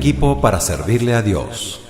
equipo para servirle a Dios.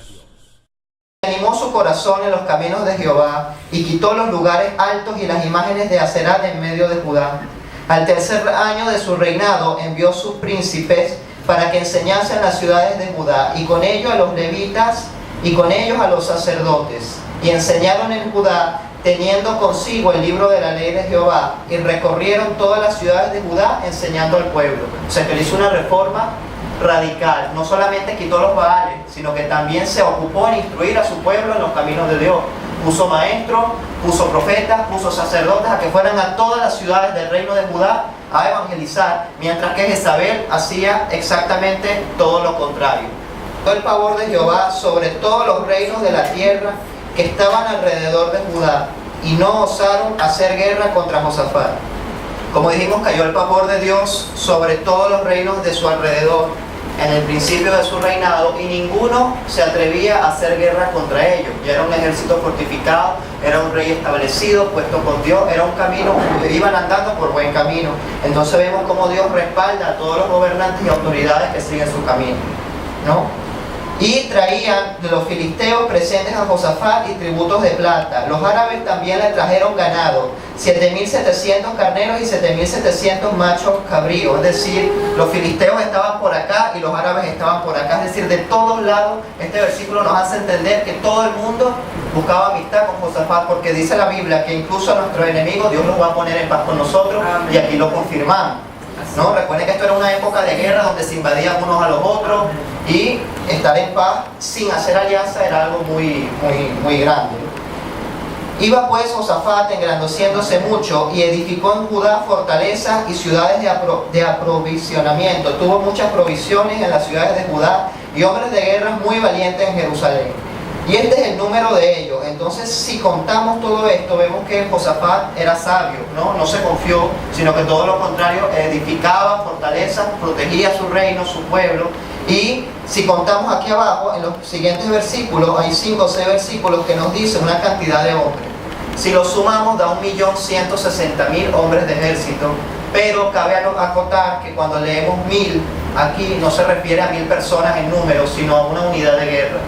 Animó su corazón en los caminos de Jehová y quitó los lugares altos y las imágenes de Aserá de en medio de Judá. Al tercer año de su reinado envió sus príncipes para que enseñasen las ciudades de Judá, y con ellos a los levitas y con ellos a los sacerdotes. Y enseñaron en Judá, teniendo consigo el libro de la ley de Jehová, y recorrieron todas las ciudades de Judá enseñando al pueblo. O sea que él hizo una reforma radical. No solamente quitó los baales, sino que también se ocupó en instruir a su pueblo en los caminos de Dios. Puso maestros, puso profetas, puso sacerdotes a que fueran a todas las ciudades del reino de Judá a evangelizar, mientras que Jezabel hacía exactamente todo lo contrario. El pavor de Jehová sobre todos los reinos de la tierra que estaban alrededor de Judá, y no osaron hacer guerra contra Josafat. Como dijimos, cayó el pavor de Dios sobre todos los reinos de su alrededor en el principio de su reinado, y ninguno se atrevía a hacer guerra contra ellos. Ya era un ejército fortificado, era un rey establecido, puesto por Dios, era un camino, iban andando por buen camino. Entonces vemos cómo Dios respalda a todos los gobernantes y autoridades que siguen su camino, ¿no? Y traían de los filisteos presentes a Josafat y tributos de plata. Los árabes también le trajeron ganado, 7.700 carneros y 7.700 machos cabríos. Es decir, los filisteos estaban por acá y los árabes estaban por acá. Es decir, de todos lados. Este versículo nos hace entender que todo el mundo buscaba amistad con Josafat, porque dice la Biblia que incluso a nuestros enemigos Dios los va a poner en paz con nosotros. Amén. Y aquí lo confirmamos, ¿no? Recuerden que esto era una época de guerra donde se invadían unos a los otros, y estar en paz sin hacer alianza era algo muy grande. Iba pues Josafat engrandeciéndose mucho, y edificó en Judá fortalezas y ciudades de aprovisionamiento. Tuvo muchas provisiones en las ciudades de Judá y hombres de guerra muy valientes en Jerusalén. Y este es el número de ellos. Entonces, si contamos todo esto, vemos que Josafat era sabio, no se confió, sino que todo lo contrario, edificaba fortalezas, protegía su reino, su pueblo. Y si contamos aquí abajo, en los siguientes versículos, hay 5 o 6 versículos que nos dicen una cantidad de hombres. Si lo sumamos, da 1.160.000 hombres de ejército. Pero cabe acotar que cuando leemos 1.000, aquí no se refiere a 1.000 personas en número, sino a una unidad de guerra.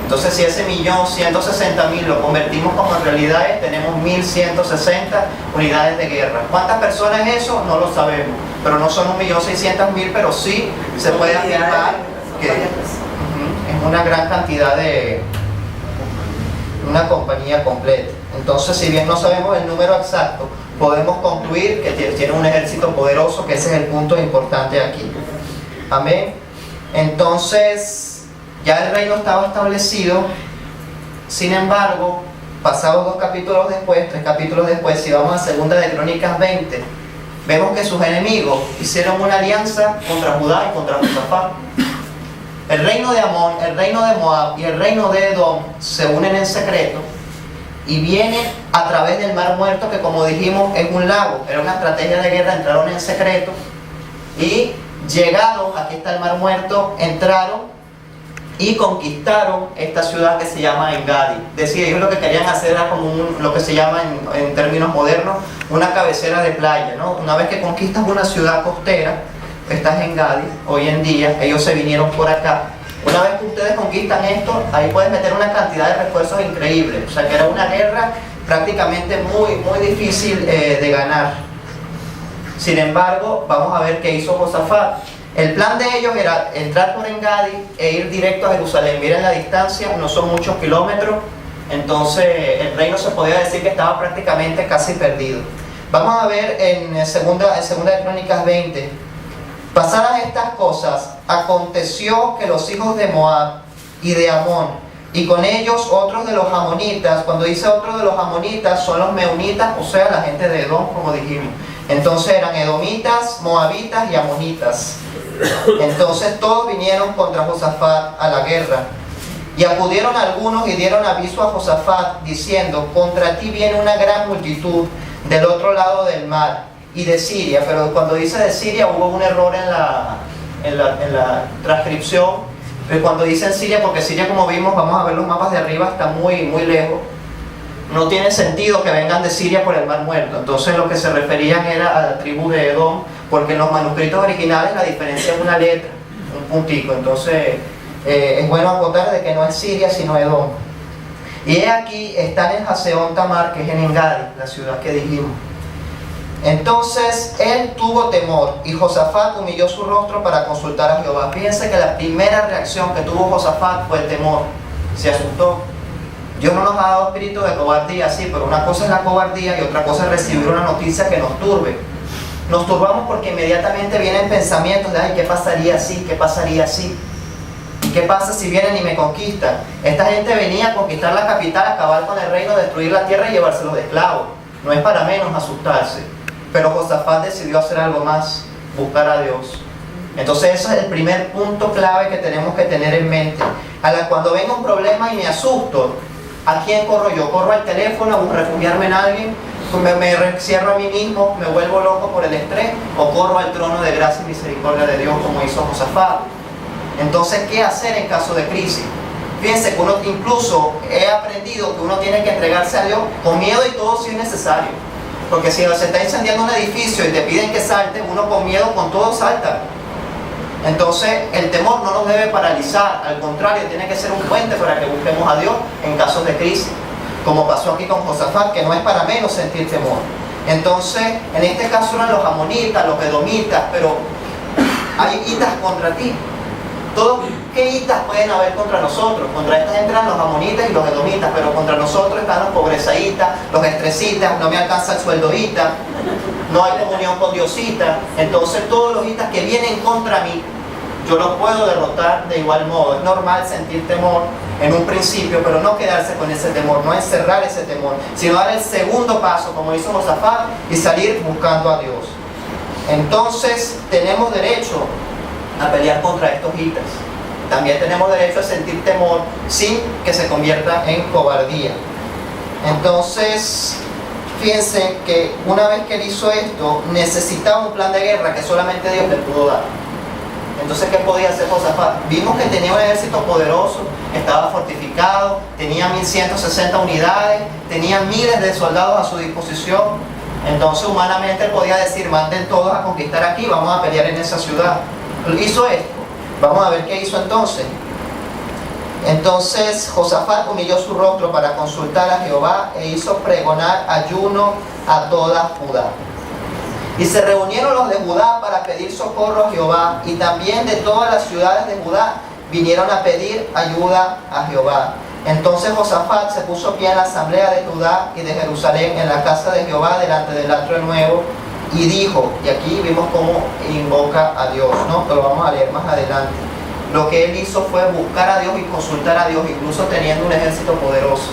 Entonces, si ese 1.160.000 lo convertimos como en realidades, tenemos 1.160 unidades de guerra. ¿Cuántas personas es eso? No lo sabemos. Pero no son 1.600.000, pero sí se puede afirmar que es una gran cantidad de una compañía completa. Entonces, si bien no sabemos el número exacto, podemos concluir que tiene un ejército poderoso, que ese es el punto importante aquí. Amén. Entonces, ya el reino estaba establecido. Sin embargo, pasados 2 capítulos después, 3 capítulos después, si vamos a Segunda de Crónicas 20, vemos que sus enemigos hicieron una alianza contra Judá y contra Josafat. El reino de Amón, el reino de Moab y el reino de Edom se unen en secreto y vienen a través del Mar Muerto, que como dijimos es un lago. Era una estrategia de guerra, entraron en secreto y llegaron, aquí está el Mar Muerto, entraron y conquistaron esta ciudad que se llama Engadi. Es decir, ellos lo que querían hacer era como lo que se llama en términos modernos una cabecera de playa, ¿no? Una vez que conquistas una ciudad costera, estás en Engadi, hoy en día, ellos se vinieron por acá. Una vez que ustedes conquistan esto, ahí puedes meter una cantidad de refuerzos increíbles. O sea que era una guerra prácticamente muy difícil de ganar. Sin embargo, vamos a ver qué hizo Josafat. El plan de ellos era entrar por Engadi e ir directo a Jerusalén. Miren la distancia, no son muchos kilómetros. Entonces el reino se podía decir que estaba prácticamente casi perdido. Vamos a ver en segunda de Crónicas 20. Pasadas estas cosas, aconteció que los hijos de Moab y de Amón, y con ellos otros de los amonitas, cuando dice otros de los amonitas, son los meunitas, o sea, la gente de Edom, como dijimos. Entonces eran edomitas, moabitas y amonitas. Entonces todos vinieron contra Josafat a la guerra. Y acudieron algunos y dieron aviso a Josafat, diciendo: contra ti viene una gran multitud del otro lado del mar y de Siria. Pero cuando dice de Siria hubo un error en la transcripción. Cuando dicen Siria, porque Siria, como vimos, vamos a ver los mapas de arriba, está muy lejos. No tiene sentido que vengan de Siria por el Mar Muerto. Entonces lo que se referían era a la tribu de Edom, porque en los manuscritos originales la diferencia es una letra, un puntico. Entonces es bueno acotar de que no es Siria sino Edom. Y he aquí están en Hazeón Tamar, que es en Engadi, la ciudad que dijimos. Entonces él tuvo temor y Josafat humilló su rostro para consultar a Jehová. Fíjense que la primera reacción que tuvo Josafat fue el temor. Se asustó. Dios no nos ha dado espíritu de cobardía, sí, pero una cosa es la cobardía y otra cosa es recibir una noticia que nos turbe. Nos turbamos porque inmediatamente vienen pensamientos de, ay, ¿qué pasaría si? ¿Qué pasaría si? ¿Qué pasa si vienen y me conquistan? Esta gente venía a conquistar la capital, a acabar con el reino, destruir la tierra y llevárselos de esclavos. No es para menos asustarse. Pero Josafat decidió hacer algo más, buscar a Dios. Entonces ese es el primer punto clave que tenemos que tener en mente. Cuando venga un problema y me asusto, ¿a quién corro yo? ¿Corro al teléfono a refugiarme en alguien? ¿Me cierro a mí mismo? ¿Me vuelvo loco por el estrés? ¿O corro al trono de gracia y misericordia de Dios como hizo Josafat? Entonces, ¿qué hacer en caso de crisis? Fíjense que uno, incluso he aprendido que uno tiene que entregarse a Dios con miedo y todo si es necesario. Porque si se está incendiando un edificio y te piden que salte, uno con miedo, con todo salta. Entonces el temor no nos debe paralizar, al contrario, tiene que ser un puente para que busquemos a Dios en casos de crisis, como pasó aquí con Josafat, que no es para menos sentir temor. Entonces, en este caso eran los amonitas, los edomitas, pero hay hitas contra ti. ¿Qué hitas pueden haber contra nosotros? Contra esta gente eran los amonitas y los edomitas, pero contra nosotros están los pobrezaitas, los estresitas, no me alcanza el sueldorita, no hay comunión con Diosita. Entonces todos los hitas que vienen contra mí, yo los puedo derrotar de igual modo. Es normal sentir temor en un principio, pero no quedarse con ese temor, no encerrar ese temor, sino dar el segundo paso, como hizo Josafat, y salir buscando a Dios. Entonces tenemos derecho a pelear contra estos hitas. También tenemos derecho a sentir temor sin que se convierta en cobardía. Entonces, fíjense que una vez que él hizo esto, necesitaba un plan de guerra que solamente Dios le pudo dar. Entonces, ¿qué podía hacer Josafat? Vimos que tenía un ejército poderoso, estaba fortificado, tenía 1160 unidades, tenía miles de soldados a su disposición. Entonces, humanamente él podía decir, manden todos a conquistar aquí, vamos a pelear en esa ciudad. Hizo esto. Vamos a ver qué hizo entonces. Entonces Josafat humilló su rostro para consultar a Jehová e hizo pregonar ayuno a toda Judá. Y se reunieron los de Judá para pedir socorro a Jehová, y también de todas las ciudades de Judá vinieron a pedir ayuda a Jehová. Entonces Josafat se puso pie en la asamblea de Judá y de Jerusalén en la casa de Jehová delante del atrio nuevo, y dijo, y aquí vimos cómo invoca a Dios, ¿no? Pero vamos a leer más adelante. Lo que él hizo fue buscar a Dios y consultar a Dios, incluso teniendo un ejército poderoso.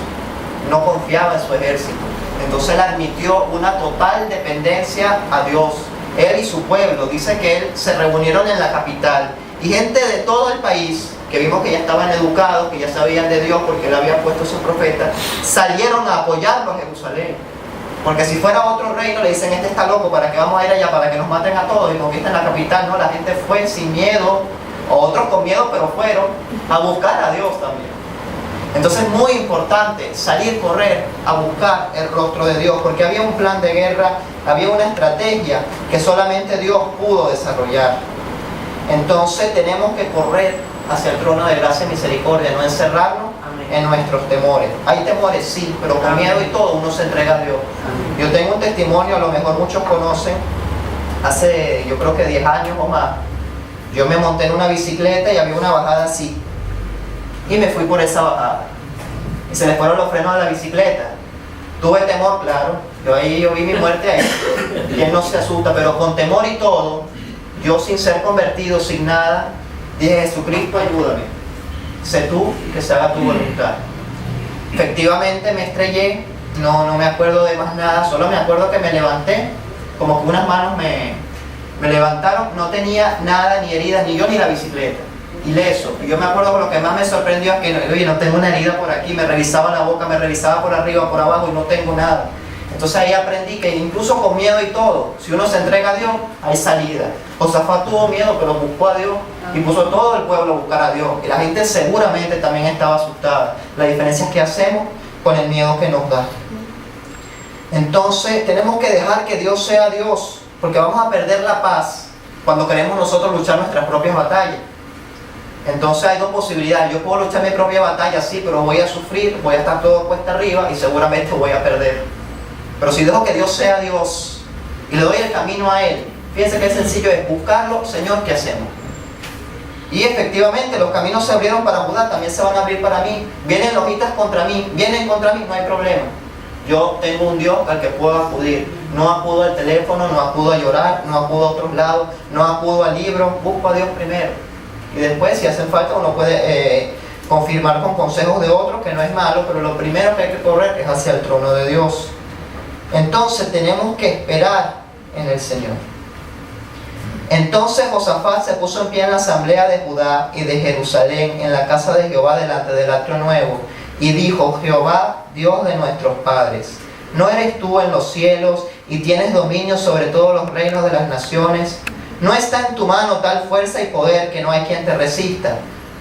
No confiaba en su ejército. Entonces él admitió una total dependencia a Dios. Él y su pueblo, dice que él se reunieron en la capital. Y gente de todo el país, que vimos que ya estaban educados, que ya sabían de Dios porque él había puesto a sus profetas, salieron a apoyarlo a Jerusalén. Porque si fuera otro reino, le dicen, este está loco, ¿para qué vamos a ir allá? Para que nos maten a todos y conquisten la capital. No, la gente fue sin miedo, o otros con miedo, pero fueron a buscar a Dios también. Entonces es muy importante salir, correr, a buscar el rostro de Dios, porque había un plan de guerra, había una estrategia que solamente Dios pudo desarrollar. Entonces tenemos que correr hacia el trono de gracia y misericordia, no encerrarnos en nuestros temores. Hay temores, sí, pero con miedo y todo uno se entrega a Dios. Yo tengo un testimonio, a lo mejor muchos conocen, hace yo creo que 10 años o más, yo me monté en una bicicleta y había una bajada así, y me fui por esa bajada, y se me fueron los frenos de la bicicleta. Tuve temor, claro, yo vi mi muerte ahí, y él no se asusta, pero con temor y todo, yo sin ser convertido, sin nada, dije, Jesucristo, ayúdame. Sé tú, que se haga tu voluntad. Efectivamente me estrellé, no me acuerdo de más nada, solo me acuerdo que me levanté, como que unas manos me levantaron, no tenía nada, ni heridas, ni yo ni la bicicleta, ileso. Y yo me acuerdo que lo que más me sorprendió es que, oye, no tengo una herida por aquí, me revisaba la boca, me revisaba por arriba, por abajo, y no tengo nada. Entonces ahí aprendí que incluso con miedo y todo, si uno se entrega a Dios, hay salida. Josafat tuvo miedo, pero buscó a Dios y puso todo el pueblo a buscar a Dios. Y la gente seguramente también estaba asustada. La diferencia es que hacemos con el miedo que nos da. Entonces tenemos que dejar que Dios sea Dios, porque vamos a perder la paz cuando queremos nosotros luchar nuestras propias batallas. Entonces hay dos posibilidades. Yo puedo luchar mi propia batalla, sí, pero voy a sufrir, voy a estar todo cuesta arriba y seguramente voy a perder. Pero si dejo que Dios sea Dios y le doy el camino a Él, fíjense que es sencillo, es buscarlo. Señor, ¿qué hacemos? Y efectivamente los caminos se abrieron para Judá, también se van a abrir para mí. Vienen los hitas contra mí, vienen contra mí, no hay problema. Yo tengo un Dios al que puedo acudir. No acudo al teléfono, no acudo a llorar, no acudo a otros lados, no acudo al libro, busco a Dios primero. Y después, si hace falta, uno puede confirmar con consejos de otros, que no es malo, pero lo primero que hay que correr es hacia el trono de Dios. Entonces tenemos que esperar en el Señor. Entonces Josafat se puso en pie en la asamblea de Judá y de Jerusalén, en la casa de Jehová delante del atrio nuevo, y dijo: Jehová, Dios de nuestros padres, ¿no eres tú en los cielos y tienes dominio sobre todos los reinos de las naciones? ¿No está en tu mano tal fuerza y poder que no hay quien te resista?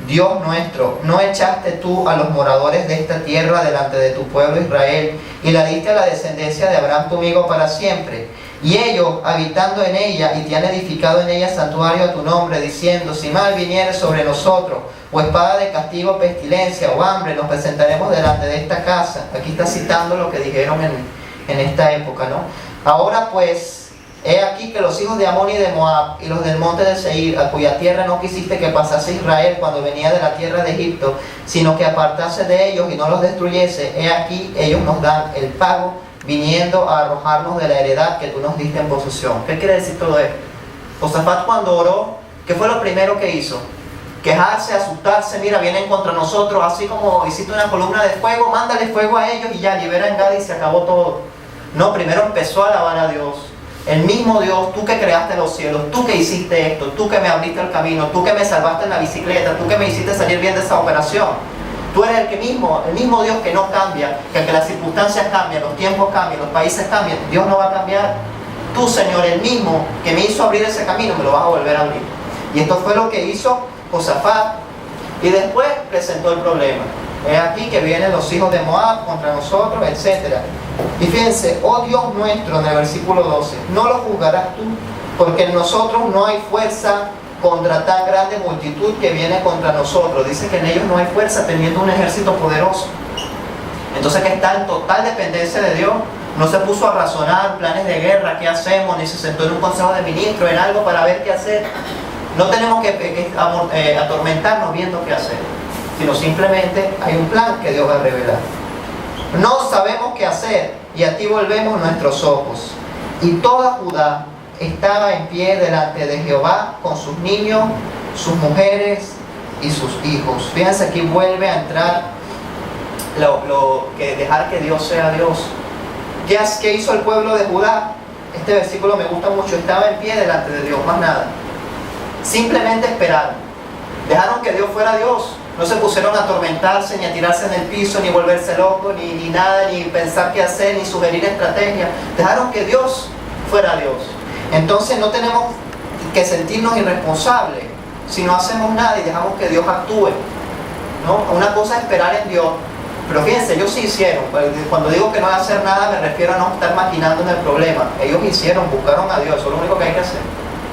Dios nuestro, ¿no echaste tú a los moradores de esta tierra delante de tu pueblo Israel y la diste a la descendencia de Abraham tu amigo para siempre? Y ellos, habitando en ella, y te han edificado en ella santuario a tu nombre, diciendo: si mal viniere sobre nosotros, o espada de castigo, pestilencia o hambre, nos presentaremos delante de esta casa. Aquí está citando lo que dijeron en esta época, ¿no? Ahora pues, he aquí que los hijos de Amón y de Moab, y los del monte de Seir, a cuya tierra no quisiste que pasase Israel cuando venía de la tierra de Egipto, sino que apartase de ellos y no los destruyese, he aquí ellos nos dan el pago, viniendo a arrojarnos de la heredad que tú nos diste en posesión. ¿Qué quiere decir todo esto? Josafat, cuando oró, ¿qué fue lo primero que hizo? Quejarse, asustarse. Mira, vienen contra nosotros, así como hiciste una columna de fuego, mándale fuego a ellos y ya, libera en Gad y se acabó todo. No, primero empezó a alabar a Dios. El mismo Dios, tú que creaste los cielos, tú que hiciste esto, tú que me abriste el camino, tú que me salvaste en la bicicleta, tú que me hiciste salir bien de esa operación. Tú eres el mismo Dios que no cambia, que aunque las circunstancias cambian, los tiempos cambian, los países cambian, Dios no va a cambiar. Tú, Señor, el mismo que me hizo abrir ese camino, me lo vas a volver a abrir. Y esto fue lo que hizo Josafat. Y después presentó el problema. Es aquí que vienen los hijos de Moab contra nosotros, etc. Y fíjense: oh Dios nuestro, en el versículo 12, no lo juzgarás tú, porque en nosotros no hay fuerza contra tan grande multitud que viene contra nosotros. Dice que en ellos no hay fuerza, teniendo un ejército poderoso. Entonces, que está en total dependencia de Dios. No se puso a razonar planes de guerra, qué hacemos, ni se sentó en un consejo de ministros, en algo para ver qué hacer. No tenemos que atormentarnos viendo qué hacer, sino simplemente hay un plan que Dios va a revelar. No sabemos qué hacer, y a ti volvemos nuestros ojos. Y toda Judá estaba en pie delante de Jehová con sus niños, sus mujeres y sus hijos. Fíjense, aquí vuelve a entrar que dejar que Dios sea Dios. ¿Qué hizo el pueblo de Judá? Este versículo me gusta mucho. Estaba en pie delante de Dios, más nada. Simplemente esperaron. Dejaron que Dios fuera Dios. No se pusieron a atormentarse, ni a tirarse en el piso, ni volverse locos, ni nada, ni pensar qué hacer, ni sugerir estrategias. Dejaron que Dios fuera Dios. Entonces no tenemos que sentirnos irresponsables si no hacemos nada y dejamos que Dios actúe, ¿no? Una cosa es esperar en Dios, pero fíjense, ellos sí hicieron. Cuando digo que no hay hacer nada, me refiero a no estar maquinando en el problema. Ellos hicieron, buscaron a Dios, eso es lo único que hay que hacer.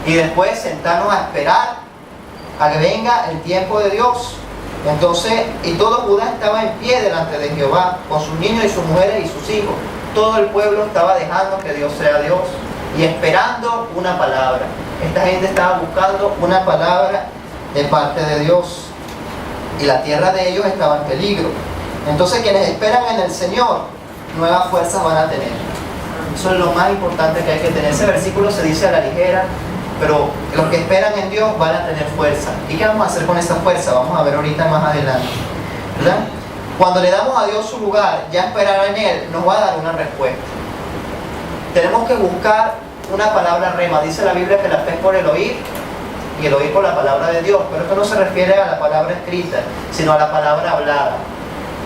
Y después sentarnos a esperar a que venga el tiempo de Dios. Entonces, y todo Judá estaba en pie delante de Jehová, con sus niños y sus mujeres y sus hijos. Todo el pueblo estaba dejando que Dios sea Dios y esperando una palabra. Esta gente estaba buscando una palabra de parte de Dios, y la tierra de ellos estaba en peligro. Entonces, quienes esperan en el Señor, nuevas fuerzas van a tener. Eso es lo más importante que hay que tener. Ese versículo se dice a la ligera, pero los que esperan en Dios van a tener fuerza. ¿Y qué vamos a hacer con esa fuerza? Vamos a ver ahorita más adelante, ¿verdad? Cuando le damos a Dios su lugar, ya esperar en Él, nos va a dar una respuesta. Tenemos que buscar una palabra rema. Dice la Biblia que la fe es por el oír, y el oír por la palabra de Dios. Pero esto no se refiere a la palabra escrita, sino a la palabra hablada.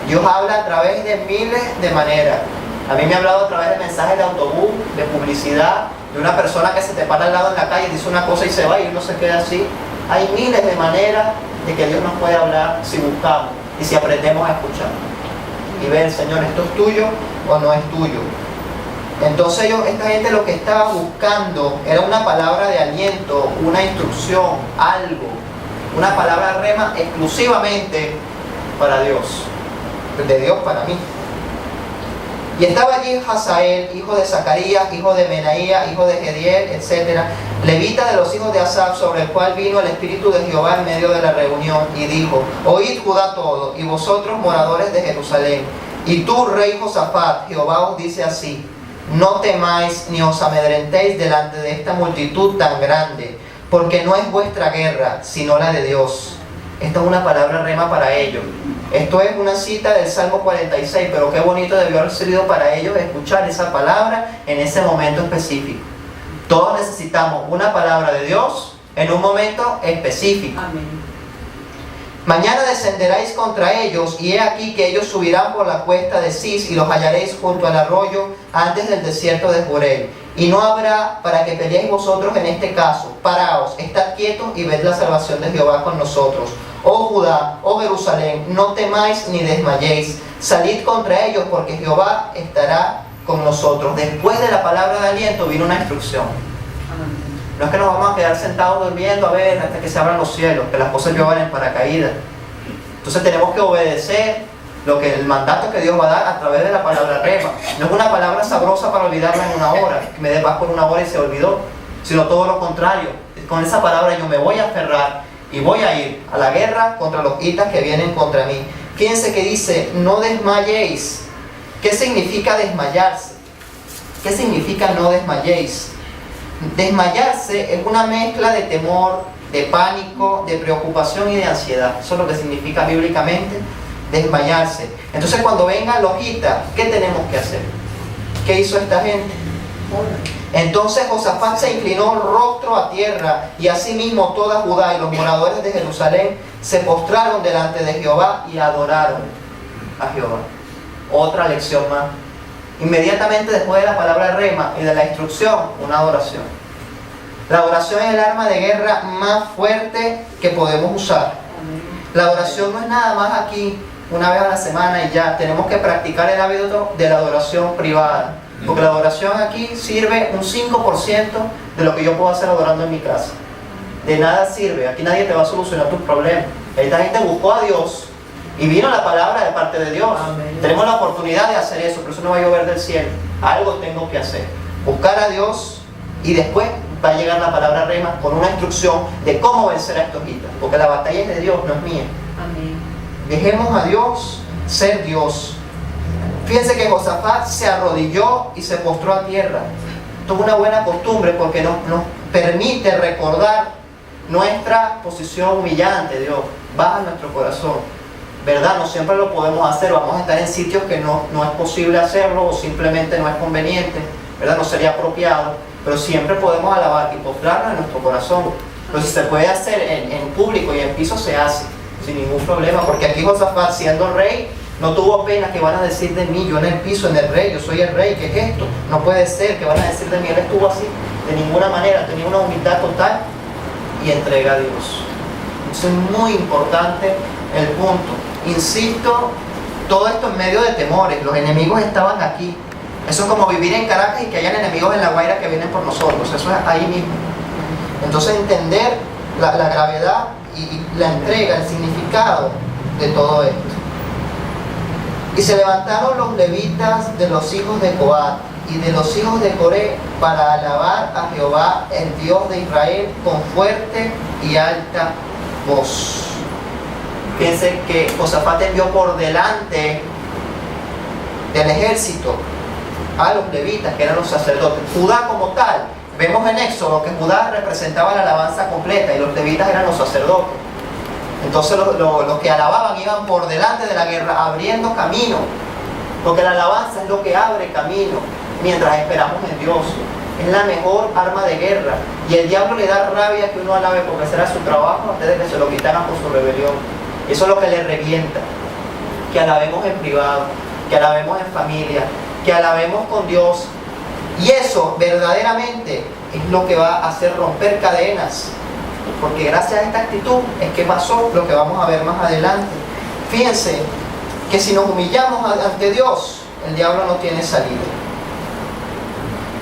Dios habla a través de miles de maneras. A mí me ha hablado a través de mensajes de autobús, de publicidad, de una persona que se te para al lado en la calle, dice una cosa y se va y uno se queda así. Hay miles de maneras de que Dios nos puede hablar si buscamos y si aprendemos a escuchar. Y ver, Señor, ¿esto es tuyo o no es tuyo? Entonces esta gente lo que estaba buscando era una palabra de aliento, una instrucción, algo. Una palabra rema exclusivamente para Dios, de Dios para mí. Y estaba allí Hazael, hijo de Zacarías, hijo de Menaía, hijo de Gediel, etc., levita de los hijos de Asaf, sobre el cual vino el Espíritu de Jehová en medio de la reunión, y dijo: oíd Judá todo, y vosotros moradores de Jerusalén, y tú, rey Josafat, Jehová os dice así: no temáis ni os amedrentéis delante de esta multitud tan grande, porque no es vuestra guerra, sino la de Dios. Esta es una palabra rema para ellos. Esto es una cita del Salmo 46, pero qué bonito debió haber sido para ellos escuchar esa palabra en ese momento específico. Todos necesitamos una palabra de Dios en un momento específico. Amén. Mañana descenderáis contra ellos, y he aquí que ellos subirán por la cuesta de Cis, y los hallaréis junto al arroyo antes del desierto de Jorel. Y no habrá para que peleéis vosotros en este caso. Paraos, estad quietos y ved la salvación de Jehová con nosotros. Oh Judá, oh Jerusalén, no temáis ni desmayéis. Salid contra ellos, porque Jehová estará con nosotros. Después de la palabra de aliento vino una instrucción. No es que nos vamos a quedar sentados durmiendo a ver hasta que se abran los cielos, que las cosas lluevan en paracaídas. Entonces tenemos que obedecer el mandato que Dios va a dar a través de la palabra rema. No es una palabra sabrosa para olvidarla en una hora, que me dé paz por una hora y se olvidó, sino todo lo contrario. Con esa palabra yo me voy a aferrar y voy a ir a la guerra contra los hitas que vienen contra mí. Fíjense que dice: no desmayéis. ¿Qué significa desmayarse? ¿Qué significa no desmayéis? Desmayarse es una mezcla de temor, de pánico, de preocupación y de ansiedad. Eso es lo que significa bíblicamente desmayarse. Entonces, cuando vengan los hitas, ¿qué tenemos que hacer? ¿Qué hizo esta gente? Entonces Josafat se inclinó rostro a tierra, y asimismo toda Judá y los moradores de Jerusalén se postraron delante de Jehová y adoraron a Jehová. Otra lección más. Inmediatamente después de la palabra rema y de la instrucción, una adoración. La adoración es el arma de guerra más fuerte que podemos usar. La adoración no es nada más aquí una vez a la semana y ya. Tenemos que practicar el hábito de la adoración privada, porque la adoración aquí sirve un 5% de lo que yo puedo hacer adorando en mi casa. De nada sirve, aquí nadie te va a solucionar tus problemas. Esta gente buscó a Dios y vino la palabra de parte de Dios. Amén. Tenemos la oportunidad de hacer eso, pero eso no va a llover del cielo. Algo tengo que hacer. Buscar a Dios, y después va a llegar la palabra rema con una instrucción de cómo vencer a estos hitas. Porque la batalla es de Dios, no es mía. Amén. Dejemos a Dios ser Dios. Fíjense que Josafat se arrodilló y se postró a tierra. Esto es una buena costumbre porque nos permite recordar nuestra posición humillante. Dios baja nuestro corazón. ¿Verdad? No siempre lo podemos hacer, vamos a estar en sitios que no es posible hacerlo, o simplemente no es conveniente, ¿verdad? No sería apropiado, pero siempre podemos alabar y postrarnos en nuestro corazón. Entonces se puede hacer en público y en piso, se hace sin ningún problema, porque aquí Josafat, siendo rey, no tuvo pena. Que van a decir de mí, yo en el piso, en el rey, yo soy el rey, ¿qué es esto? No puede ser, que van a decir de mí. Él estuvo así, de ninguna manera, tenía una humildad total y entrega a Dios. Eso es muy importante el punto. Insisto, todo esto en medio de temores. Los enemigos estaban aquí. Eso es como vivir en Caracas y que hayan enemigos en La Guaira que vienen por nosotros. Eso es ahí mismo. Entonces entender la gravedad y la entrega, el significado de todo esto. Y se levantaron los levitas de los hijos de Coat y de los hijos de Coré para alabar a Jehová, el Dios de Israel, con fuerte y alta voz. Fíjense que Josafat envió por delante del ejército a los levitas, que eran los sacerdotes. Judá como tal, vemos en Éxodo que Judá representaba la alabanza completa y los levitas eran los sacerdotes. Entonces los que alababan iban por delante de la guerra, abriendo camino, porque la alabanza es lo que abre camino mientras esperamos en Dios. Es la mejor arma de guerra, y el diablo le da rabia que uno alabe, porque será su trabajo antes de que se lo quitaran por su rebelión. Eso es lo que le revienta. Que alabemos en privado, que alabemos en familia, que alabemos con Dios, y eso verdaderamente es lo que va a hacer romper cadenas, porque gracias a esta actitud es que pasó lo que vamos a ver más adelante. Fíjense que si nos humillamos ante Dios, el diablo no tiene salida.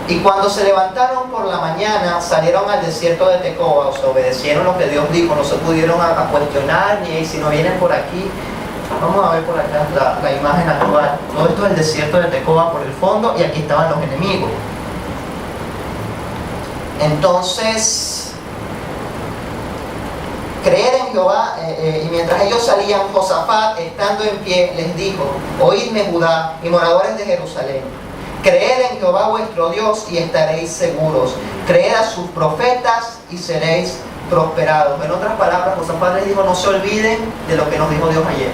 Y cuando se levantaron por la mañana, salieron al desierto de Tecoa, o sea, obedecieron lo que Dios dijo, no se pudieron a cuestionar, ni si no vienen por aquí. Vamos a ver por acá la imagen actual. Todo esto es el desierto de Tecoa por el fondo, y aquí estaban los enemigos. Entonces, creer en Jehová, y mientras ellos salían, Josafat, estando en pie, les dijo: oídme, Judá y moradores de Jerusalén, creed en Jehová vuestro Dios y estaréis seguros, creed a sus profetas y seréis prosperados. En otras palabras, Josafat les dijo: no se olviden de lo que nos dijo Dios ayer,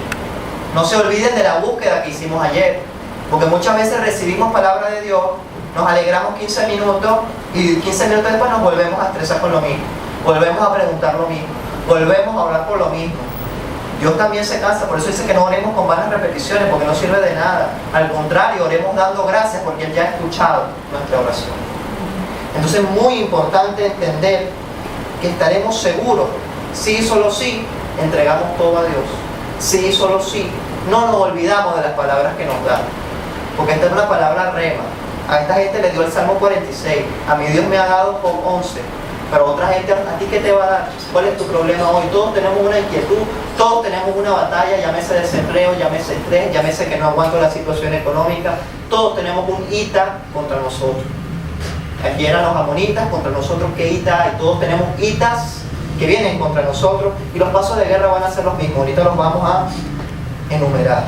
no se olviden de la búsqueda que hicimos ayer, porque muchas veces recibimos palabra de Dios, nos alegramos 15 minutos y 15 minutos después nos volvemos a estresar con lo mismo, volvemos a preguntar lo mismo, volvemos a orar por lo mismo. Dios también se cansa, por eso dice que no oremos con vanas repeticiones, porque no sirve de nada. Al contrario, oremos dando gracias, porque Él ya ha escuchado nuestra oración. Entonces es muy importante entender que estaremos seguros, sí, solo sí, entregamos todo a Dios. Sí, solo sí, no nos olvidamos de las palabras que nos da, porque esta es una palabra rema. A esta gente le dio el Salmo 46, a mí Dios me ha dado con 11, pero otra gente, ¿a ti qué te va a dar? ¿Cuál es tu problema hoy? Todos tenemos una inquietud, todos tenemos una batalla, llámese desempleo, llámese estrés, llámese que no aguanto la situación económica, todos tenemos un ita contra nosotros. Aquí eran los amonitas contra nosotros, ¿qué ita hay? Todos tenemos itas que vienen contra nosotros, y los pasos de guerra van a ser los mismos. Ahorita los vamos a enumerar.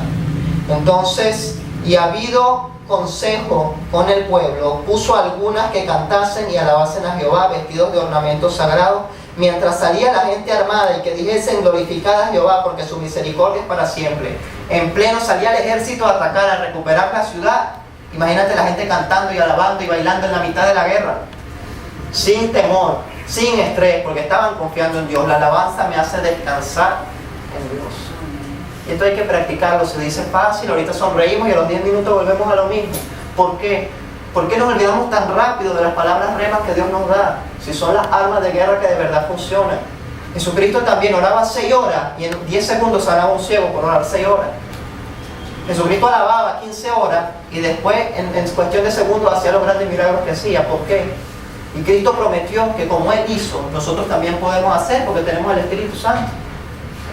Entonces, y ha habido consejo con el pueblo, puso algunas que cantasen y alabasen a Jehová, vestidos de ornamentos sagrados, mientras salía la gente armada, y que dijesen: glorificad a Jehová, porque su misericordia es para siempre. En pleno salía el ejército a atacar, a recuperar la ciudad. Imagínate la gente cantando y alabando y bailando en la mitad de la guerra, sin temor, sin estrés, porque estaban confiando en Dios. La alabanza me hace descansar en Dios. Esto hay que practicarlo. Se dice fácil, ahorita sonreímos y a los 10 minutos volvemos a lo mismo. ¿Por qué? ¿Por qué nos olvidamos tan rápido de las palabras remas que Dios nos da? Si son las armas de guerra que de verdad funcionan. Jesucristo también oraba 6 horas y en 10 segundos sanaba un ciego por orar 6 horas. Jesucristo alababa 15 horas y después en cuestión de segundos hacía los grandes milagros que hacía. ¿Por qué? Y Cristo prometió que como Él hizo, nosotros también podemos hacer, porque tenemos el Espíritu Santo.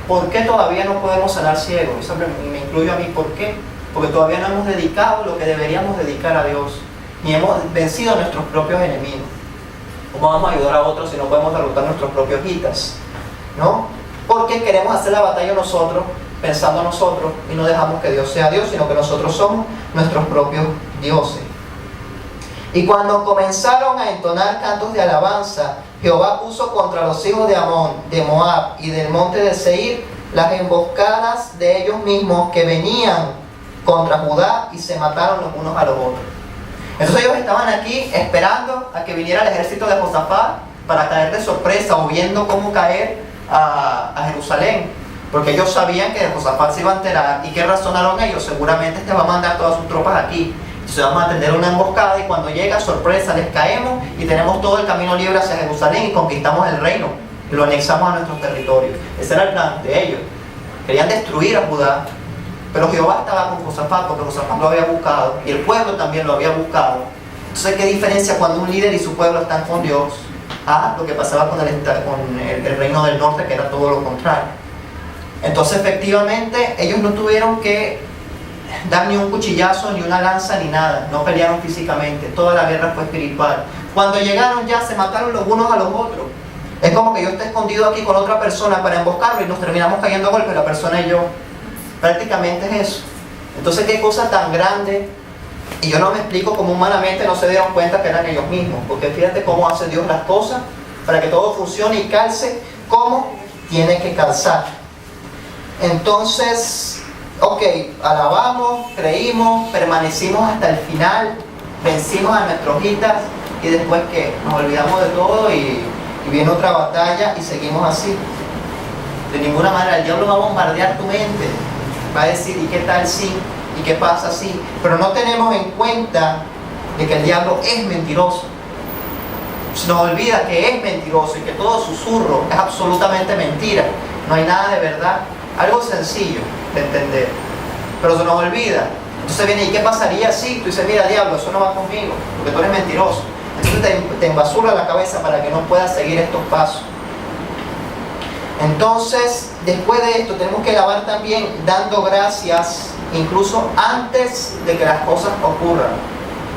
¿Por qué todavía no podemos sanar ciegos? Y me incluyo a mí. ¿Por qué? Porque todavía no hemos dedicado lo que deberíamos dedicar a Dios, ni hemos vencido a nuestros propios enemigos. ¿Cómo vamos a ayudar a otros si no podemos derrotar nuestros propios hitas? ¿No? Porque queremos hacer la batalla nosotros, pensando nosotros, y no dejamos que Dios sea Dios, sino que nosotros somos nuestros propios dioses. Y cuando comenzaron a entonar cantos de alabanza, Jehová puso contra los hijos de Amón, de Moab y del monte de Seir las emboscadas de ellos mismos, que venían contra Judá, y se mataron los unos a los otros. Entonces ellos estaban aquí esperando a que viniera el ejército de Josafat para caer de sorpresa, o viendo cómo caer a Jerusalén, porque ellos sabían que Josafat se iba a enterar. ¿Y qué razonaron ellos? Seguramente este va a mandar todas sus tropas aquí. Entonces vamos a tener una emboscada, y cuando llega, sorpresa, les caemos y tenemos todo el camino libre hacia Jerusalén y conquistamos el reino y lo anexamos a nuestros territorios. Ese era el plan de ellos. Querían destruir a Judá, pero Jehová estaba con Josafat, porque Josafat lo había buscado y el pueblo también lo había buscado. Entonces, ¿qué diferencia cuando un líder y su pueblo están con Dios a lo que pasaba con el reino del norte, que era todo lo contrario? Entonces, efectivamente, ellos no tuvieron que dar ni un cuchillazo, ni una lanza, ni nada. No pelearon físicamente, toda la guerra fue espiritual. Cuando llegaron ya se mataron los unos a los otros. Es como que yo esté escondido aquí con otra persona para emboscarlo y nos terminamos cayendo a golpe, la persona y yo. Prácticamente es eso. Entonces, qué cosa tan grande. Y yo no me explico cómo humanamente no se dieron cuenta que eran ellos mismos, porque fíjate cómo hace Dios las cosas para que todo funcione y calce como tiene que calzar. Entonces, ok, alabamos, creímos, permanecimos hasta el final, vencimos a nuestros hitas, y después que nos olvidamos de todo y viene otra batalla y seguimos así. De ninguna manera. El diablo va a bombardear tu mente, va a decir: ¿y qué tal si? ¿Y qué pasa si? Pero no tenemos en cuenta de que el diablo es mentiroso. Se nos olvida que es mentiroso y que todo susurro es absolutamente mentira. No hay nada de verdad. Algo sencillo de entender, pero se nos olvida Entonces viene, ¿y qué pasaría si? Tú dices, mira, diablo, eso no va conmigo, porque tú eres mentiroso. Entonces te embasura la cabeza para que no puedas seguir estos pasos. Entonces, después de esto, tenemos que alabar también dando gracias, incluso antes de que las cosas ocurran.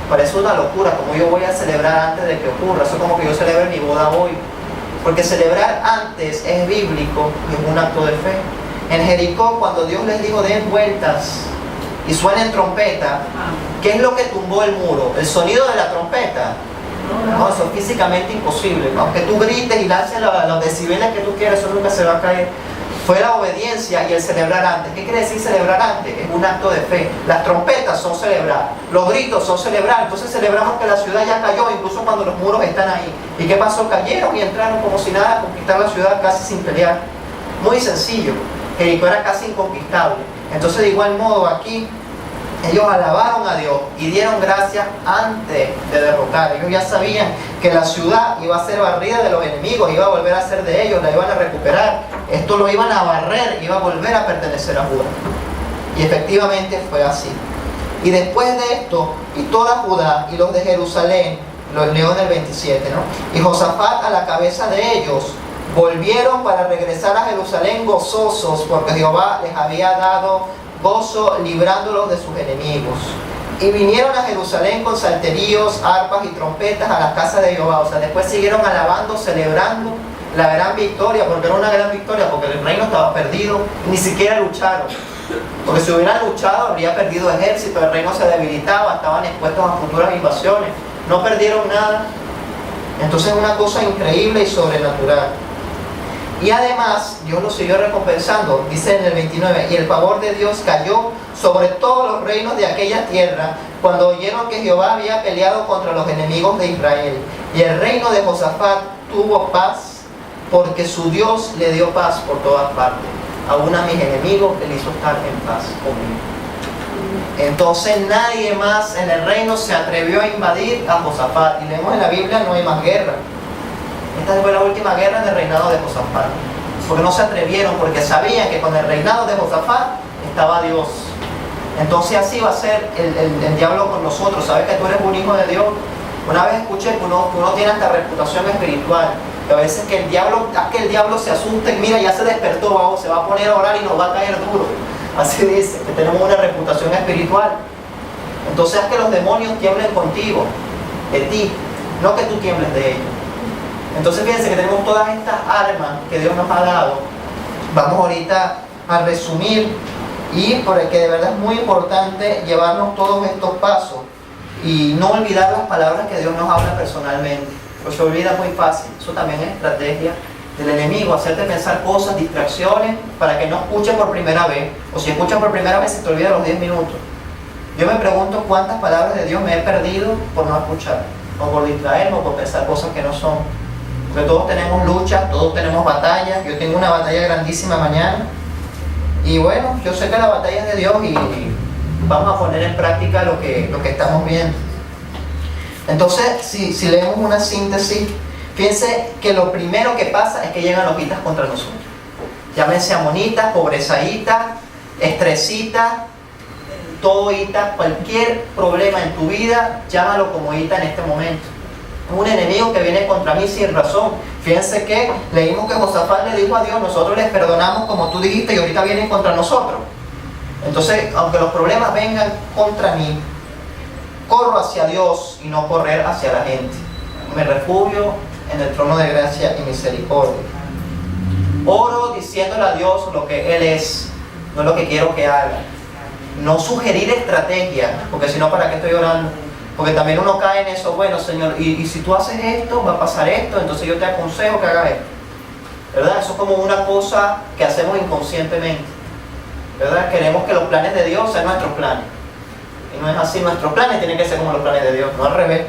Parece una locura, como yo voy a celebrar antes de que ocurra. Eso es como que yo celebre mi boda hoy. Porque celebrar antes es bíblico y es un acto de fe. En Jericó, cuando Dios les dijo, den vueltas y suenen trompeta, ¿qué es lo que tumbó el muro? ¿El sonido de la trompeta? No, eso es físicamente imposible. Aunque tú grites y lances los decibeles que tú quieras, eso nunca se va a caer. Fue la obediencia y el celebrar antes. ¿Qué quiere decir celebrar antes? Es un acto de fe. Las trompetas son celebrar, los gritos son celebrar. Entonces celebramos que la ciudad ya cayó, incluso cuando los muros están ahí. ¿Y qué pasó? Cayeron y entraron como si nada a conquistar la ciudad casi sin pelear. Muy sencillo. Jericó era casi inconquistable. Entonces, de igual modo, aquí ellos alabaron a Dios y dieron gracias antes de derrotar. Ellos ya sabían que la ciudad iba a ser barrida de los enemigos, iba a volver a ser de ellos, la iban a recuperar. Esto lo iban a barrer, iba a volver a pertenecer a Judá. Y efectivamente fue así. Y después de esto, y toda Judá y los de Jerusalén, los leo en el 27, ¿no? Y Josafat a la cabeza de ellos, volvieron para regresar a Jerusalén gozosos, porque Jehová les había dado gozo librándolos de sus enemigos. Y vinieron a Jerusalén con salterios, arpas y trompetas a la casa de Jehová. O sea, después siguieron alabando, celebrando la gran victoria, porque era una gran victoria, porque el reino estaba perdido, ni siquiera lucharon. Porque si hubieran luchado, habría perdido ejército, el reino se debilitaba, estaban expuestos a futuras invasiones. No perdieron nada. Entonces es una cosa increíble y sobrenatural. Y además, Dios los siguió recompensando. Dice en el 29, y el favor de Dios cayó sobre todos los reinos de aquella tierra, cuando oyeron que Jehová había peleado contra los enemigos de Israel. Y el reino de Josafat tuvo paz, porque su Dios le dio paz por todas partes. Aún a mis enemigos él hizo estar en paz conmigo. Entonces nadie más en el reino se atrevió a invadir a Josafat. Y leemos en la Biblia, no hay más guerra. Esta fue la última guerra del reinado de Josafat. Porque no se atrevieron, porque sabían que con el reinado de Josafat estaba Dios. Entonces así va a ser el diablo con nosotros. Sabes que tú eres un hijo de Dios. Una vez escuché que uno tiene esta reputación espiritual. Que a veces que el diablo se asuste, mira, ya se despertó, vamos, se va a poner a orar y nos va a caer duro. Así dice, que tenemos una reputación espiritual. Entonces haz que los demonios tiemblen contigo, de ti, no que tú tiembles de ellos. Entonces fíjense que tenemos todas estas armas que Dios nos ha dado. Vamos ahorita a resumir, y porque de verdad es muy importante llevarnos todos estos pasos y no olvidar las palabras que Dios nos habla personalmente, porque se olvida muy fácil. Eso también es estrategia del enemigo, hacerte pensar cosas, distracciones, para que no escuches por primera vez, o si escuchas por primera vez se te olvida los 10 minutos. Yo me pregunto cuántas palabras de Dios me he perdido por no escuchar, o por distraerme, o por pensar cosas que no son. Porque todos tenemos luchas, todos tenemos batallas. Yo tengo una batalla grandísima mañana. Y bueno, yo sé que la batalla es de Dios y vamos a poner en práctica lo que estamos viendo. Entonces, si leemos una síntesis, fíjense que lo primero que pasa es que llegan loquitas contra nosotros. Llámense amonitas, pobrezaitas, estresitas, todo ita, cualquier problema en tu vida, llámalo como ita en este momento. Un enemigo que viene contra mí sin razón. Fíjense que leímos que Josafat le dijo a Dios, nosotros les perdonamos como tú dijiste y ahorita vienen contra nosotros. Entonces, aunque los problemas vengan contra mí, corro hacia Dios y no correr hacia la gente. Me refugio en el trono de gracia y misericordia. Oro diciéndole a Dios lo que Él es, no lo que quiero que haga. No sugerir estrategias, porque si no, ¿para qué estoy orando? Porque también uno cae en eso, bueno, Señor, y si tú haces esto, va a pasar esto, entonces yo te aconsejo que hagas esto. ¿Verdad? Eso es como una cosa que hacemos inconscientemente. ¿Verdad? Queremos que los planes de Dios sean nuestros planes. Y no es así, nuestros planes tienen que ser como los planes de Dios, no al revés,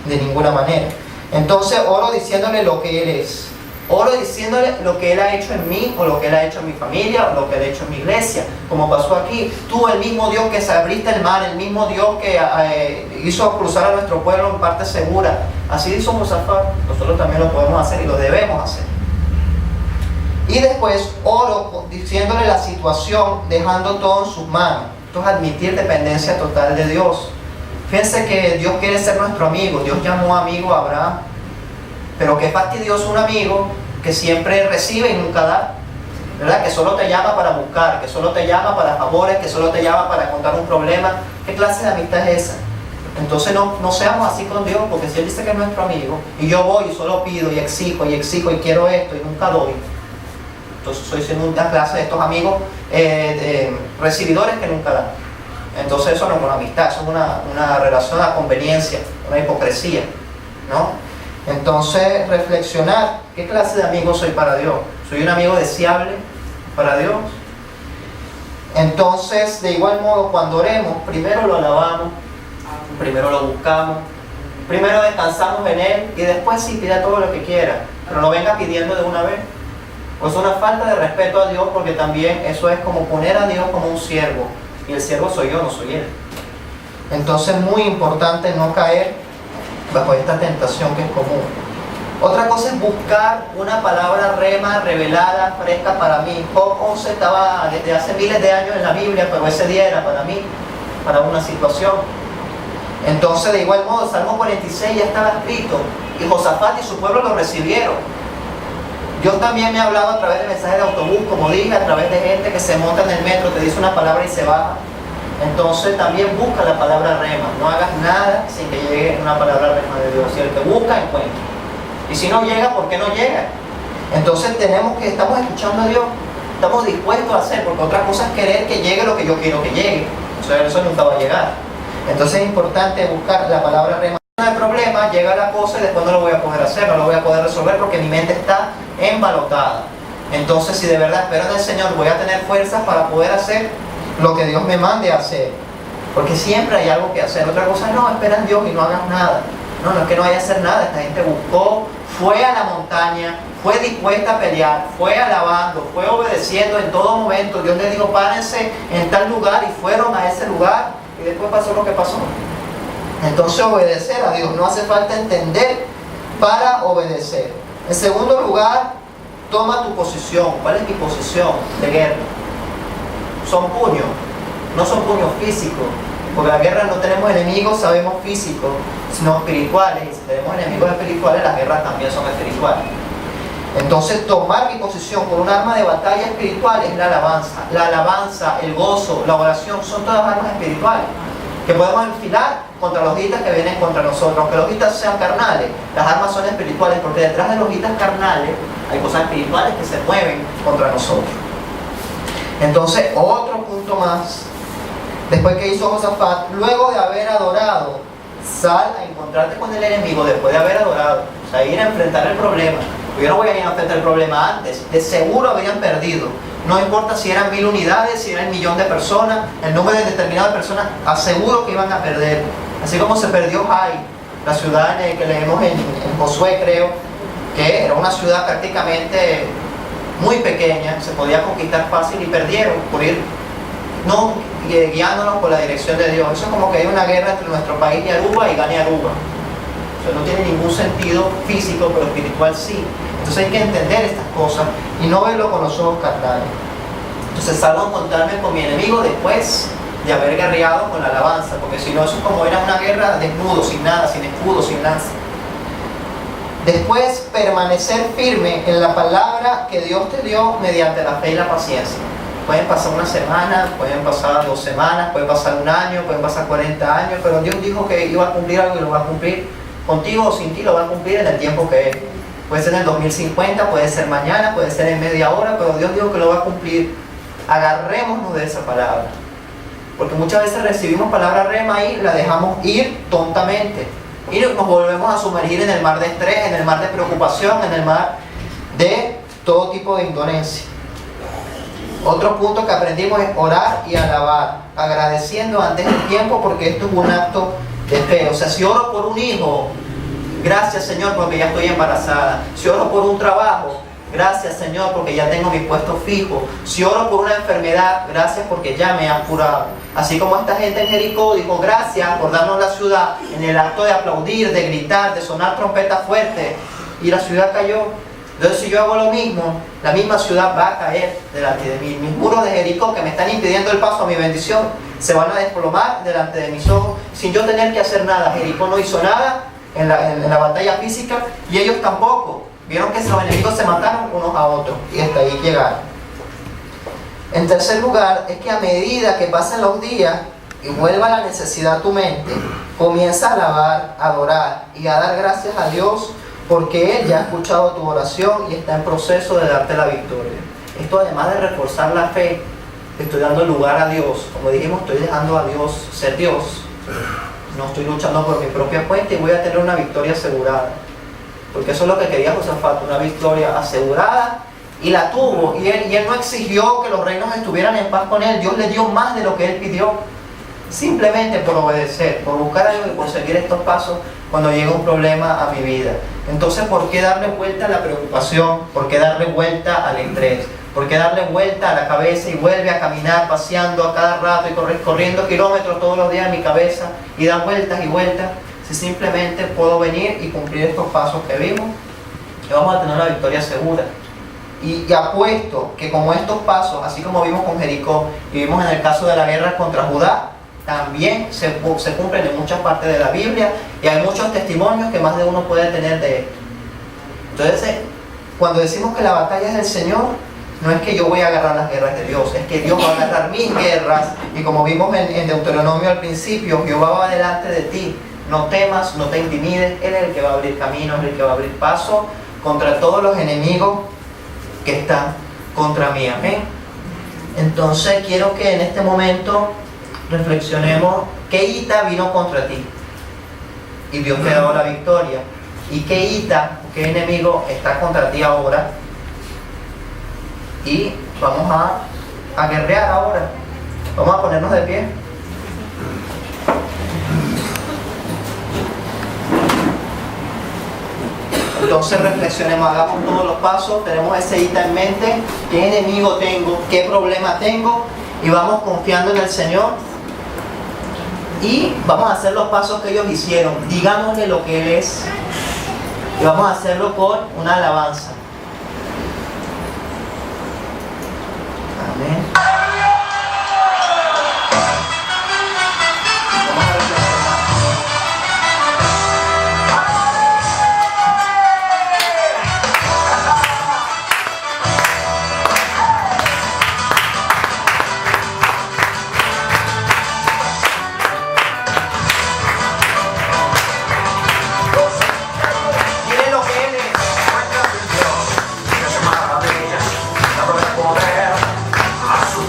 de ninguna manera. Entonces oro diciéndole lo que Él es. Oro diciéndole lo que Él ha hecho en mí, o lo que Él ha hecho en mi familia, o lo que Él ha hecho en mi iglesia, como pasó aquí. Tú, el mismo Dios que se abriste el mar, el mismo Dios que hizo cruzar a nuestro pueblo en parte segura. Así hizo Josafat, nosotros también lo podemos hacer y lo debemos hacer. Y después oro diciéndole la situación, dejando todo en sus manos. Esto es admitir dependencia total de Dios. Fíjense que Dios quiere ser nuestro amigo. Dios llamó amigo a Abraham. Pero qué fastidioso un amigo que siempre recibe y nunca da, ¿verdad? Que solo te llama para buscar, que solo te llama para favores, que solo te llama para contar un problema. ¿Qué clase de amistad es esa? Entonces no seamos así con Dios, porque si Él dice que es nuestro amigo y yo voy y solo pido y exijo y quiero esto y nunca doy, entonces soy siendo una clase de estos amigos recibidores que nunca dan. Entonces eso no es una amistad, eso es una relación a conveniencia, una hipocresía, ¿no? Entonces reflexionar, ¿qué clase de amigo soy para Dios? ¿Soy un amigo deseable para Dios? Entonces, de igual modo, cuando oremos, primero lo alabamos, primero lo buscamos, primero descansamos en Él y después sí pida todo lo que quiera, pero no venga pidiendo de una vez. Pues es una falta de respeto a Dios, porque también eso es como poner a Dios como un siervo, y el siervo soy yo, no soy Él. Entonces muy importante no caer bajo esta tentación que es común. Otra cosa es buscar una palabra rema, revelada, fresca para mí. Job 11 estaba desde hace miles de años en la Biblia, pero ese día era para mí, para una situación. Entonces, de igual modo, Salmo 46 ya estaba escrito, y Josafat y su pueblo lo recibieron. Dios también me ha hablado a través de mensajes de autobús, como dije, a través de gente que se monta en el metro, te dice una palabra y se baja. Entonces también busca la palabra rema, no hagas nada sin que llegue una palabra rema de Dios. Si el que busca, encuentra. Y si no llega, ¿por qué no llega? Entonces estamos escuchando a Dios, estamos dispuestos a hacer, porque otra cosa es querer que llegue lo que yo quiero que llegue. O sea, eso nunca va a llegar. Entonces es importante buscar la palabra rema. No hay problema, llega la cosa y después no lo voy a poder hacer, no lo voy a poder resolver porque mi mente está embalotada. Entonces, si de verdad espero en el Señor, voy a tener fuerzas para poder hacer lo que Dios me mande a hacer, porque siempre hay algo que hacer. Otra cosa es, no, espera en Dios y no hagas nada. No es que no vaya a hacer nada. Esta gente buscó, fue a la montaña, fue dispuesta a pelear, fue alabando, fue obedeciendo en todo momento. Dios les dijo, párense en tal lugar, y fueron a ese lugar, y después pasó lo que pasó. Entonces, obedecer a Dios, no hace falta entender para obedecer. En segundo lugar, toma tu posición. ¿Cuál es mi posición de guerra? Son puños, no son puños físicos, porque la guerra no tenemos enemigos, sabemos físicos, sino espirituales, y si tenemos enemigos espirituales, las guerras también son espirituales. Entonces, tomar mi posición con un arma de batalla espiritual es la alabanza. La alabanza, el gozo, la oración, son todas armas espirituales que podemos enfilar contra los hitas que vienen contra nosotros. Aunque los hitas sean carnales, las armas son espirituales, porque detrás de los hitas carnales hay cosas espirituales que se mueven contra nosotros. Entonces, otro punto más. Después que hizo Josafat, luego de haber adorado, sal a encontrarte con el enemigo después de haber adorado. O sea, ir a enfrentar el problema. Yo no voy a ir a enfrentar el problema antes. De seguro habrían perdido. No importa si eran 1000 unidades, si era 1.000.000 de personas, el número de determinadas personas, aseguro que iban a perder. Así como se perdió Jai, la ciudad que leemos en Josué, creo, que era una ciudad prácticamente muy pequeña, se podía conquistar fácil, y perdieron por ir no guiándonos por la dirección de Dios. Eso es como que hay una guerra entre nuestro país y Aruba y gane Aruba. O sea, no tiene ningún sentido físico, pero espiritual sí. Entonces hay que entender estas cosas y no verlo con los ojos carnales. Entonces salgo a encontrarme con mi enemigo después de haber guerreado con la alabanza, porque si no, eso es como ir a una guerra desnudo, sin nada, sin escudo, sin lanza. Después, permanecer firme en la palabra que Dios te dio mediante la fe y la paciencia. Pueden pasar una semana, pueden pasar 2 semanas, puede pasar 1 año, pueden pasar 40 años, pero Dios dijo que iba a cumplir algo y lo va a cumplir. Contigo o sin ti lo va a cumplir en el tiempo que es. Puede ser en el 2050, puede ser mañana, puede ser en media hora, pero Dios dijo que lo va a cumplir. Agarrémonos de esa palabra. Porque muchas veces recibimos palabra rema y la dejamos ir tontamente. Y nos volvemos a sumergir en el mar de estrés, en el mar de preocupación, en el mar de todo tipo de indolencia. Otro punto que aprendimos es orar y alabar, agradeciendo antes del tiempo, porque esto es un acto de fe. O sea, si oro por un hijo, gracias Señor porque ya estoy embarazada. Si oro por un trabajo, gracias Señor porque ya tengo mi puesto fijo. Si oro por una enfermedad, gracias porque ya me has curado. Así como esta gente en Jericó dijo gracias por darnos la ciudad, en el acto de aplaudir, de gritar, de sonar trompetas fuertes, y la ciudad cayó. Entonces si yo hago lo mismo, la misma ciudad va a caer delante de mí. Mis muros de Jericó que me están impidiendo el paso a mi bendición se van a desplomar delante de mis ojos sin yo tener que hacer nada. Jericó no hizo nada en la batalla física y ellos tampoco. Vieron que los enemigos se mataron unos a otros y hasta ahí llegaron. En tercer lugar, es que a medida que pasen los días y vuelva la necesidad a tu mente, comienza a alabar, a adorar y a dar gracias a Dios porque Él ya ha escuchado tu oración y está en proceso de darte la victoria. Esto, además de reforzar la fe, estoy dando lugar a Dios. Como dijimos, estoy dejando a Dios ser Dios. No estoy luchando por mi propia cuenta y voy a tener una victoria asegurada. Porque eso es lo que quería Josafat, una victoria asegurada, y la tuvo. Y él no exigió que los reinos estuvieran en paz con él. Dios le dio más de lo que él pidió. Simplemente por obedecer, por buscar algo y por seguir estos pasos cuando llega un problema a mi vida. Entonces, ¿por qué darle vuelta a la preocupación? ¿Por qué darle vuelta al estrés? ¿Por qué darle vuelta a la cabeza y vuelve a caminar paseando a cada rato y corriendo kilómetros todos los días en mi cabeza y da vueltas y vueltas? Si simplemente puedo venir y cumplir estos pasos que vimos, y vamos a tener una victoria segura. Y apuesto que como estos pasos, así como vimos con Jericó y vimos en el caso de la guerra contra Judá, también se cumplen en muchas partes de la Biblia y hay muchos testimonios que más de uno puede tener de esto. Entonces, cuando decimos que la batalla es del Señor, no es que yo voy a agarrar las guerras de Dios, es que Dios va a agarrar mis guerras. Y como vimos en Deuteronomio al principio, Jehová va delante de ti. No temas, no te intimides, Él es el que va a abrir camino, es el que va a abrir paso contra todos los enemigos que están contra mí. Amén. Entonces quiero que en este momento reflexionemos qué ita vino contra ti y Dios te ha dado la victoria, y qué ita, qué enemigo está contra ti ahora, y vamos a guerrear ahora. Vamos a ponernos de pie. Entonces reflexionemos, hagamos todos los pasos, tenemos ese ita en mente, qué enemigo tengo, qué problema tengo, y vamos confiando en el Señor y vamos a hacer los pasos que ellos hicieron. Digámosle lo que Él es y vamos a hacerlo con una alabanza. Amén. Poder a su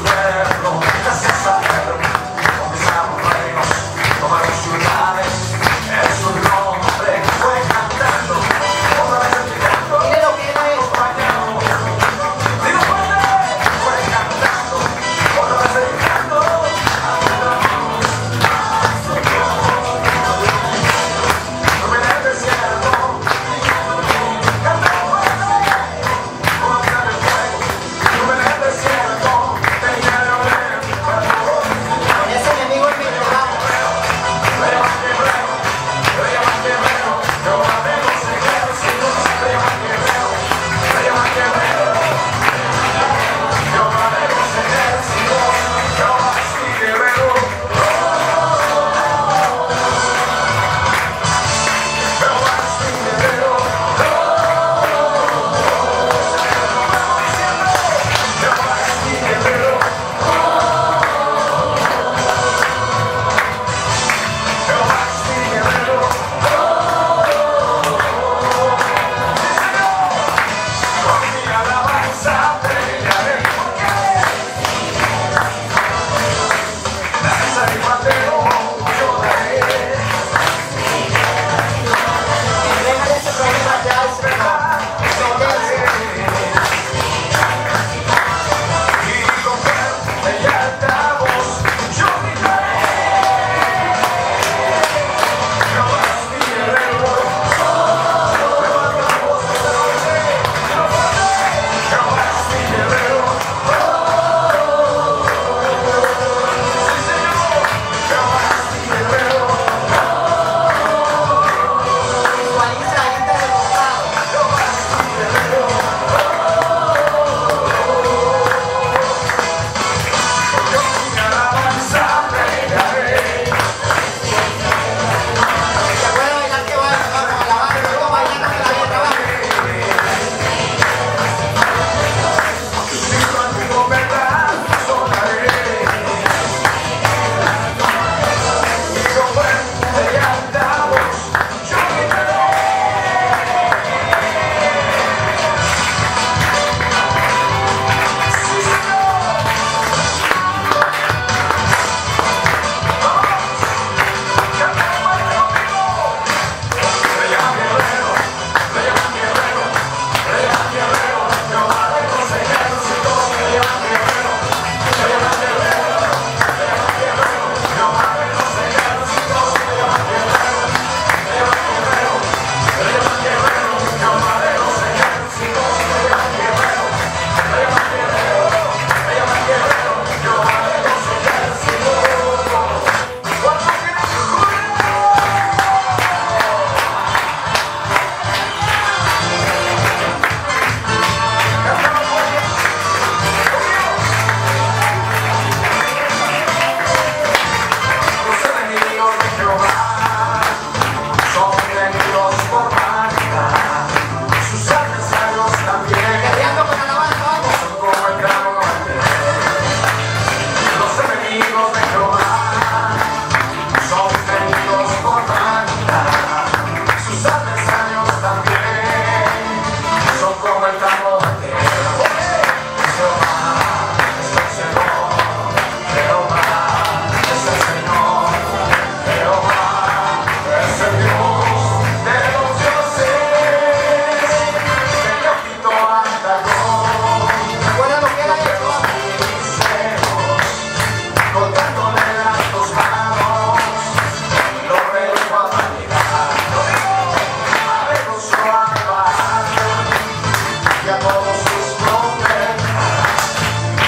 y a todos sus profetas.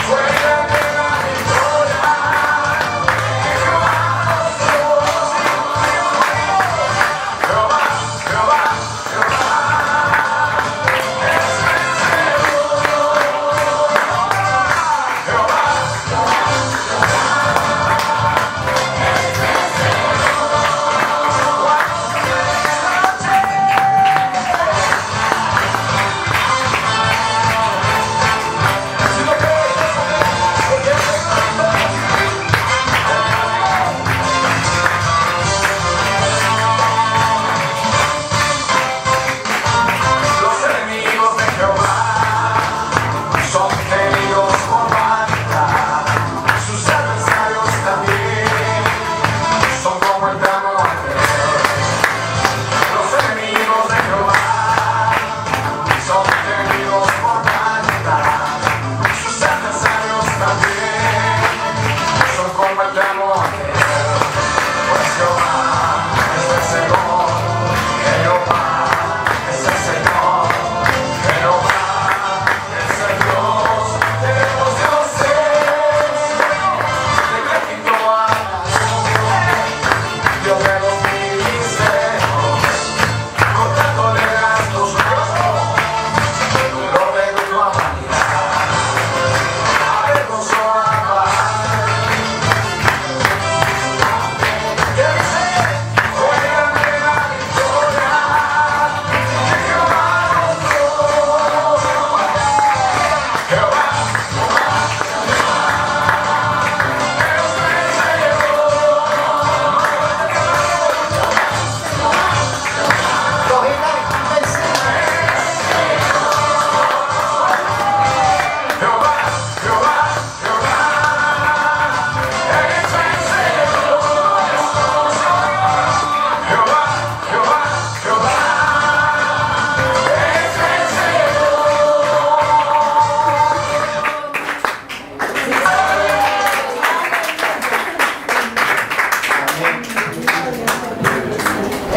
Fuera de la victoria, Jehová nuestro Dios. Jehová, Jehová,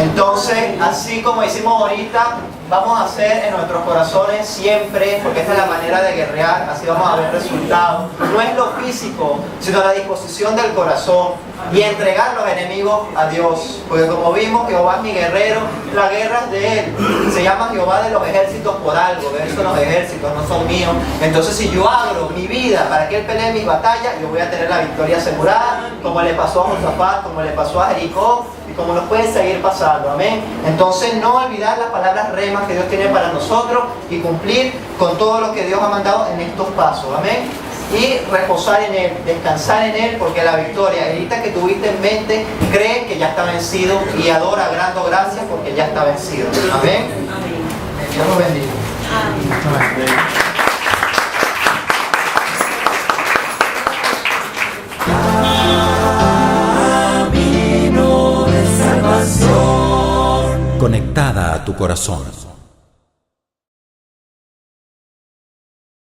Entonces, así como hicimos ahorita, vamos a hacer en nuestros corazones siempre, porque esta es la manera de guerrear, así vamos a ver resultados. No es lo físico, sino la disposición del corazón y entregar los enemigos a Dios. Porque como vimos, Jehová es mi guerrero, las guerras de Él. Se llama Jehová de los ejércitos por algo, de eso los ejércitos no son míos. Entonces, si yo abro mi vida para que Él pelee mis batallas, yo voy a tener la victoria asegurada, como le pasó a Josafat, como le pasó a Jericó, y como nos puede seguir pasando, amén. Entonces no olvidar las palabras remas que Dios tiene para nosotros y cumplir con todo lo que Dios ha mandado en estos pasos, amén. Y reposar en Él, descansar en Él, porque la victoria, ahorita que tuviste en mente, cree que ya está vencido y adora dando gracias porque ya está vencido, amén. Dios los bendiga. Amén. Conectada a tu corazón.